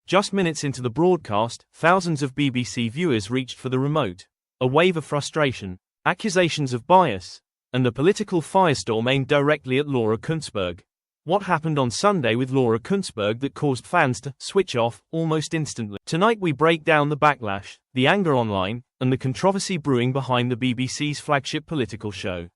Just minutes into the broadcast, thousands of BBC viewers reached for the remote. A wave of frustration, accusations of bias, and a political firestorm aimed directly at Laura Kuenssberg. What happened on Sunday with Laura Kuenssberg that caused fans to switch off almost instantly? Tonight we break down the backlash, the anger online, and the controversy brewing behind the BBC's flagship political show.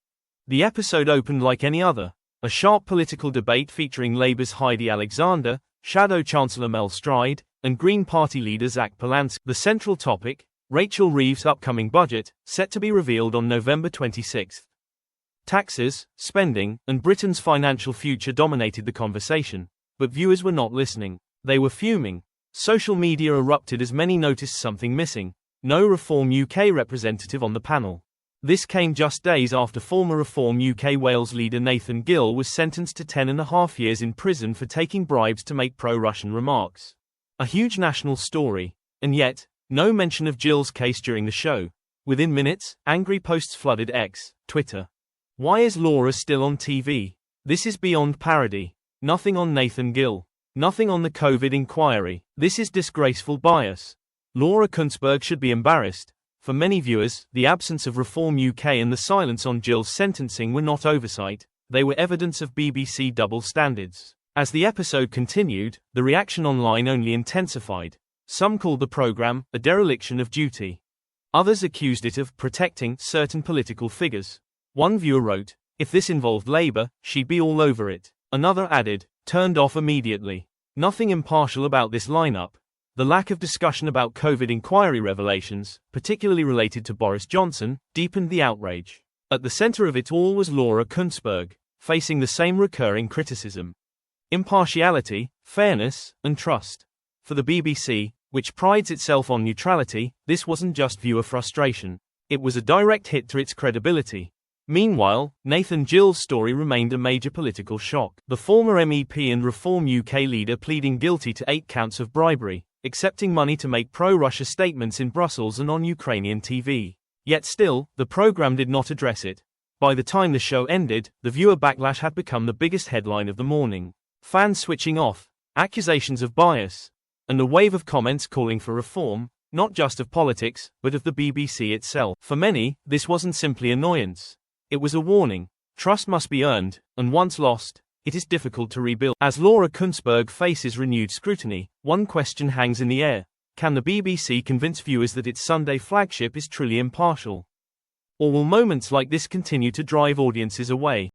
The episode opened like any other, a sharp political debate featuring Labour's Heidi Alexander, Shadow Chancellor Mel Stride, and Green Party leader Zach Polansky. The central topic, Rachel Reeves' upcoming budget, set to be revealed on November 26. Taxes, spending, and Britain's financial future dominated the conversation, but viewers were not listening. They were fuming. Social media erupted as many noticed something missing: no Reform UK representative on the panel. This came just days after former Reform UK Wales leader Nathan Gill was sentenced to 10.5 years in prison for taking bribes to make pro-Russian remarks. A huge national story, and yet, no mention of Gill's case during the show. Within minutes, angry posts flooded X, Twitter. Why is Laura still on TV? This is beyond parody. Nothing on Nathan Gill. Nothing on the COVID inquiry. This is disgraceful bias. Laura Kuenssberg should be embarrassed. For many viewers, the absence of Reform UK and the silence on Gill's sentencing were not oversight, they were evidence of BBC double standards. As the episode continued, the reaction online only intensified. Some called the programme a dereliction of duty. Others accused it of protecting certain political figures. One viewer wrote, "If this involved Labour, she'd be all over it." Another added, "Turned off immediately." Nothing impartial about this lineup. The lack of discussion about COVID inquiry revelations, particularly related to Boris Johnson, deepened the outrage. At the centre of it all was Laura Kuenssberg, facing the same recurring criticism. Impartiality, fairness, and trust. For the BBC, which prides itself on neutrality, this wasn't just viewer frustration. It was a direct hit to its credibility. Meanwhile, Nathan Gill's story remained a major political shock. The former MEP and Reform UK leader pleading guilty to 8 counts of bribery, accepting money to make pro-Russia statements in Brussels and on Ukrainian TV. Yet still, the programme did not address it. By the time the show ended, the viewer backlash had become the biggest headline of the morning. Fans switching off, accusations of bias, and a wave of comments calling for reform, not just of politics, but of the BBC itself. For many, this wasn't simply annoyance. It was a warning. Trust must be earned, and once lost, it is difficult to rebuild. As Laura Kuenssberg faces renewed scrutiny, one question hangs in the air. Can the BBC convince viewers that its Sunday flagship is truly impartial? Or will moments like this continue to drive audiences away?